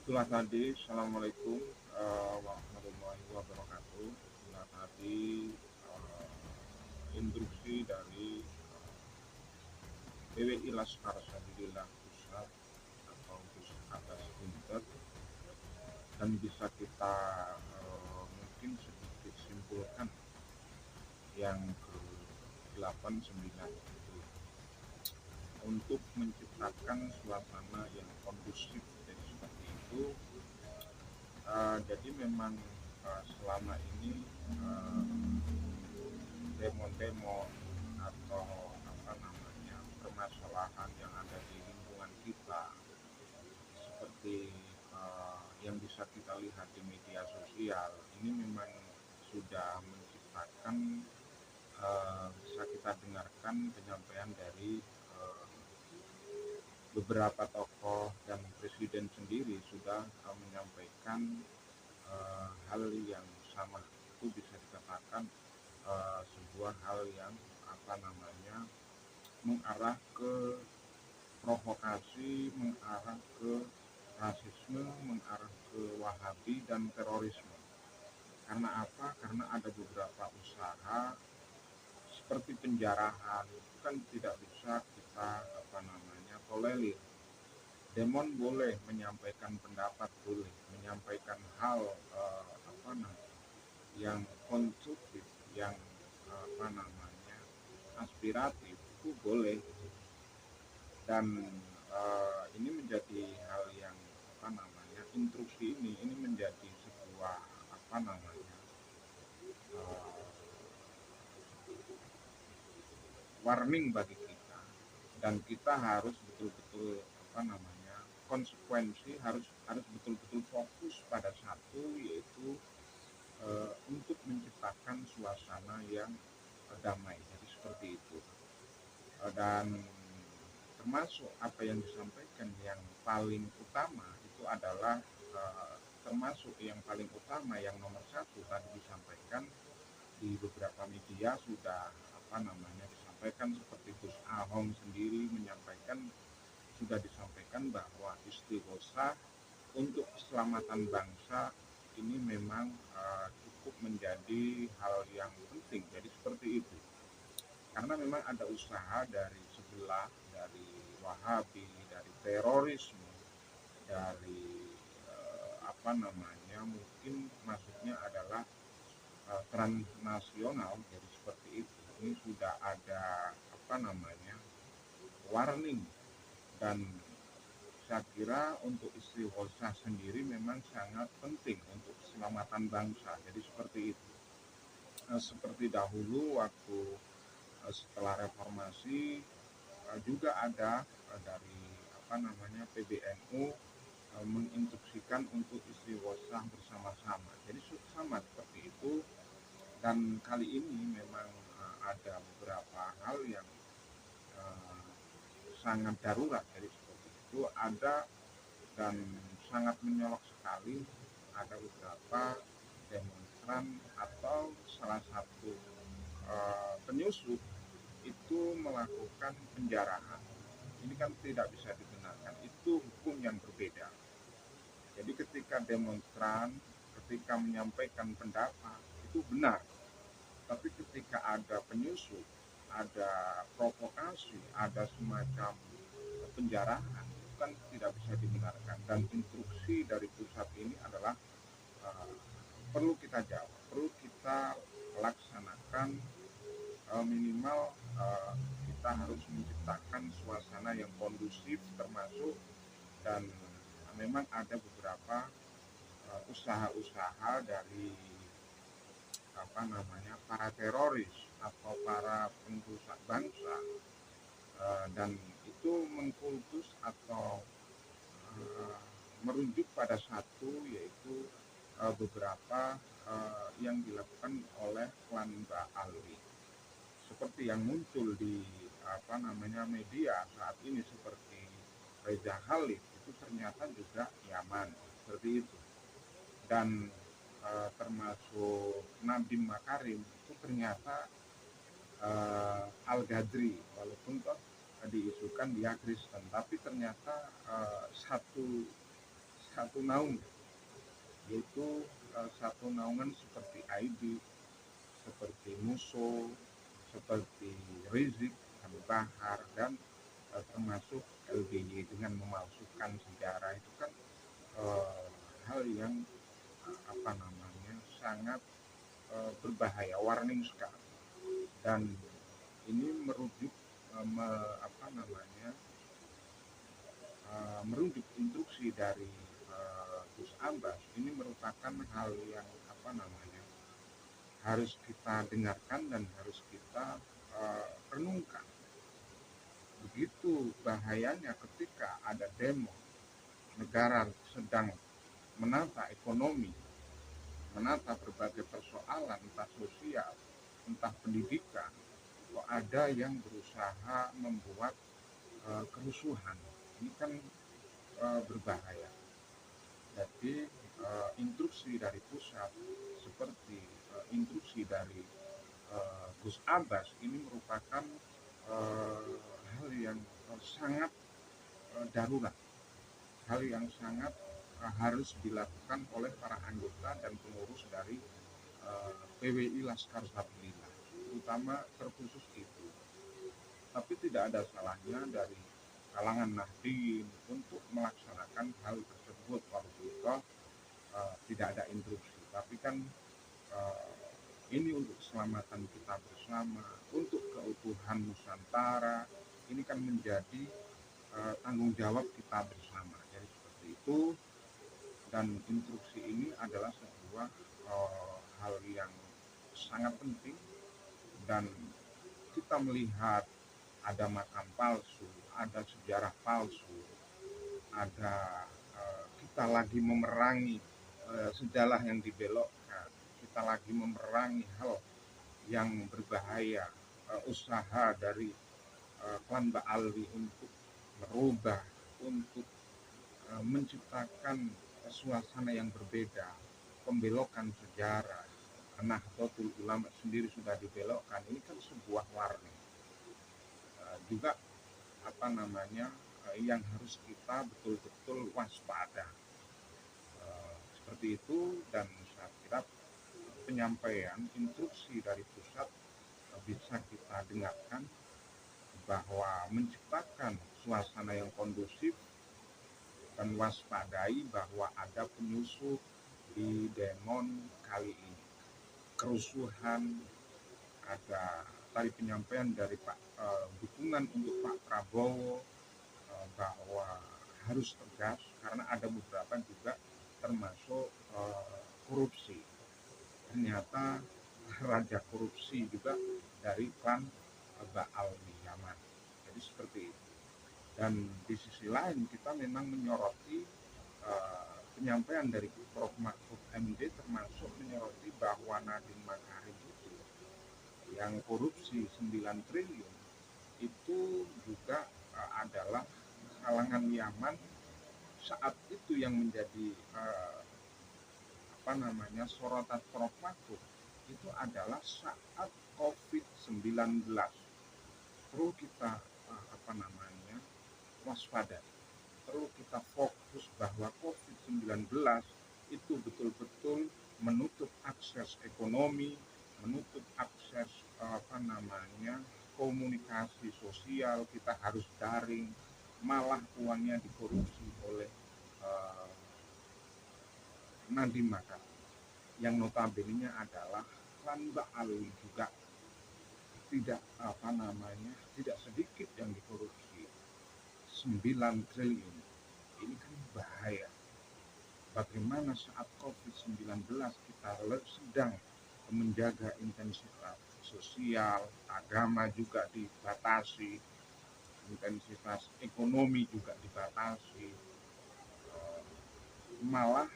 Itulah tadi, Assalamualaikum warahmatullahi wabarakatuh. Itulah tadi instruksi dari PWI Laskar Sabilillah Pusat atau Pusat Atas Unpad, dan bisa kita mungkin sedikit simpulkan yang ke 8 9 itu untuk menciptakan suasana yang kondusif. Jadi seperti itu. Jadi memang selama ini uh, demo-demo atau apa namanya permasalahan yang ada di lingkungan kita seperti yang bisa kita lihat di media sosial ini memang sudah menciptakan, bisa kita dengarkan penyampaian dari beberapa tokoh, dan presiden sendiri sudah menyampaikan hal yang sama. Itu bisa dikatakan sebuah hal yang apa namanya mengarah ke provokasi, mengarah ke rasisme, mengarah ke Wahabi dan terorisme. Karena apa? Karena ada beberapa usaha seperti penjarahan itu kan tidak bisa kita apa namanya tolerir. Demon boleh menyampaikan pendapat, boleh menyampaikan hal apa namanya yang konstruktif, yang apa namanya aspiratif, itu boleh. Dan ini menjadi hal yang apa namanya instruksi ini menjadi sebuah apa namanya uh, warning bagi kita, dan kita harus betul-betul apa namanya konsekuensi, harus harus betul-betul fokus pada satu, yaitu untuk menciptakan suasana yang damai. Jadi seperti itu. Dan termasuk apa yang disampaikan yang paling utama itu adalah termasuk yang paling utama, yang nomor satu tadi disampaikan di beberapa media sudah apa namanya disampaikan, seperti Gus Ahong sendiri menyampaikan, sudah disampaikan bahwa istighosah untuk keselamatan bangsa ini memang cukup menjadi hal yang penting. Jadi seperti itu. Karena memang ada usaha dari sebelah, dari Wahabi, dari terorisme, dari apa namanya mungkin maksudnya adalah transnasional. Jadi seperti itu. Ini sudah ada apa namanya warning, dan saya kira untuk istighosa sendiri memang sangat penting untuk keselamatan bangsa. Jadi seperti itu. Seperti dahulu waktu setelah reformasi juga ada dari apa namanya PBNU menginstruksikan untuk istighosa bersama-sama. Jadi sama seperti itu. Dan kali ini memang ada beberapa hal yang uh, sangat darurat. Jadi seperti itu ada, dan sangat menyolok sekali, ada beberapa demonstran atau salah satu penyusup itu melakukan penjarahan. Ini kan tidak bisa dibenarkan, itu hukum yang berbeda. Jadi ketika demonstran, ketika menyampaikan pendapat itu benar, tapi ketika ada penyusup, ada provokasi, ada semacam penjarahan, itu kan tidak bisa dibenarkan. Dan instruksi dari pusat ini adalah uh, perlu kita jawab, perlu kita laksanakan, minimal kita harus menciptakan suasana yang kondusif, termasuk, dan memang ada beberapa usaha-usaha dari apa namanya para teroris atau para pengrusak bangsa, dan itu mengkultus atau uh, merujuk pada satu, yaitu beberapa yang dilakukan oleh klan Mbak Alwi, seperti yang muncul di apa namanya media saat ini, seperti Reza Khalid itu ternyata juga Yaman, seperti itu. Dan termasuk Nadiem Makarim itu ternyata Al-Ghazri, walaupun diisukan dia Kristen, tapi ternyata satu satu naungan, yaitu satu naungan seperti ID, seperti Muso, seperti Rizik, Abu Bahar, dan termasuk LBY dengan memalsukan sejarah itu kan eh, hal yang apa namanya sangat berbahaya, warning sekali. Dan ini merujuk apa namanya merujuk instruksi dari Gus Abbas. Ini merupakan hal yang apa namanya harus kita dengarkan dan harus kita renungkan. Begitu bahayanya ketika ada demo, negara sedang menata ekonomi, menata berbagai persoalan, entah sosial, entah pendidikan, kok ada yang berusaha membuat kerusuhan. Ini kan berbahaya. Jadi instruksi dari pusat seperti instruksi dari Gus Abbas ini merupakan hal yang sangat darurat, hal yang sangat harus dilakukan oleh para anggota dan pengurus dari PWI Laskar Sabilillah, terutama terkhusus itu. Tapi tidak ada salahnya dari kalangan Nahdien untuk melaksanakan hal tersebut walaupun tidak ada instruksi. Tapi kan ini untuk keselamatan kita bersama, untuk keutuhan Nusantara, ini kan menjadi tanggung jawab kita bersama. Jadi seperti itu, dan instruksi ini adalah sebuah hal yang sangat penting. Dan kita melihat ada makam palsu, ada sejarah palsu, ada kita lagi memerangi sejarah yang dibelokkan, kita lagi memerangi hal yang berbahaya, usaha dari klan Ba'alwi untuk merubah, untuk menciptakan suasana yang berbeda, pembelokan sejarah. Nahdlatul Ulama sendiri sudah dibelokkan, ini kan sebuah warning. Juga apa namanya yang harus kita betul-betul waspada. Seperti itu, dan saya kira penyampaian instruksi dari pusat bisa kita dengarkan bahwa menciptakan suasana yang kondusif dan waspadai bahwa ada penyusup di Demon kali ini. Kerusuhan, ada tadi penyampaian dari Pak dukungan untuk Pak Prabowo bahwa harus tegas karena ada beberapa juga termasuk korupsi. Ternyata raja korupsi juga dari klan Ba'alwi Yaman. Jadi seperti itu. Dan di sisi lain kita memang menyoroti penyampaian dari Prof. Mahfud MD, termasuk menyoroti bahwa Nadiem Makarim itu yang korupsi 9 triliun itu juga adalah kalangan Yaman saat itu yang menjadi apa namanya sorotan Prof. Mahfud itu adalah saat COVID-19. Perlu kita apa namanya waspada, perlu kita fokus bahwa COVID-19 itu betul-betul menutup akses ekonomi, menutup akses apa namanya komunikasi sosial, kita harus daring, malah uangnya dikorupsi oleh Nadiem Makarim yang notabene adalah klan Ba'alwi juga tidak apa namanya tidak sedikit yang dikorupsi 9 triliun. Ini kan bahaya. Bagaimana saat COVID-19 kita sedang menjaga intensitas sosial, agama juga dibatasi, intensitas ekonomi juga dibatasi, malah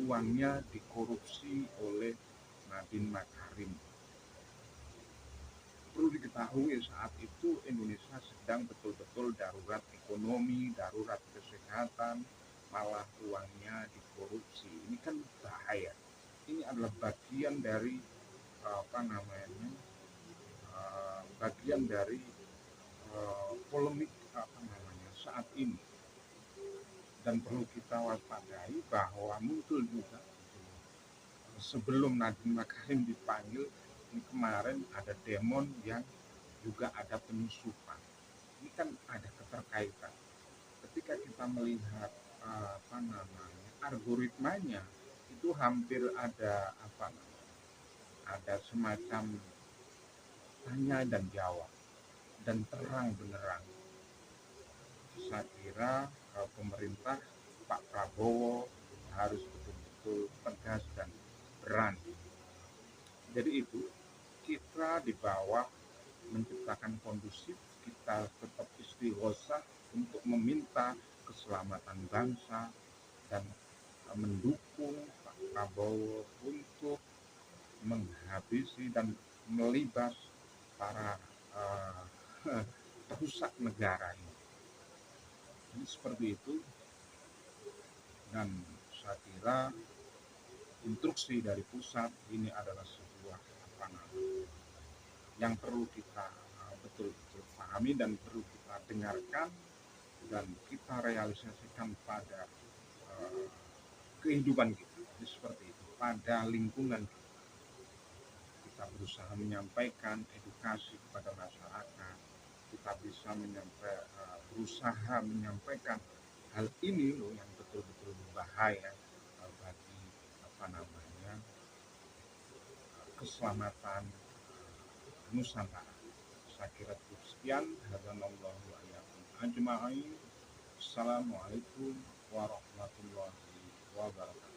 uangnya dikorupsi oleh Nadiem Makarim. Perlu diketahui saat itu Indonesia sedang betul-betul darurat ekonomi, darurat kesehatan, malah uangnya dikorupsi. Ini kan bahaya. Ini adalah bagian dari apa namanya bagian dari polemik apa namanya saat ini. dan perlu kita waspadai bahwa muncul juga sebelum Nadiem Makarim dipanggil, ini kemarin ada demon yang juga ada penyusupan. Ini kan ada keterkaitan. Ketika kita melihat algoritmanya, itu hampir ada ada semacam tanya dan jawab dan terang benerang. Saya kira pemerintah Pak Prabowo harus betul-betul tegas dan berani. Jadi itu kita di bawah menciptakan kondusif, kita tetap istighosah untuk meminta keselamatan bangsa dan mendukung Pak Prabowo untuk menghabisi dan melibas para uh, perusak negara ini. Jadi seperti itu, dan saya kira instruksi dari pusat ini adalah sebuah yang perlu kita betul-betul pahami dan perlu kita dengarkan dan kita realisasikan pada uh, kehidupan kita. Jadi seperti itu, pada lingkungan kita. Kita berusaha menyampaikan edukasi kepada masyarakat, kita bisa berusaha menyampaikan hal ini loh yang betul-betul berbahaya bagi keselamatan Nusantara. Saya kira cukup sekian. Hadanallahu wa iyyakum ajma'in. Assalamualaikum warahmatullahi wabarakatuh.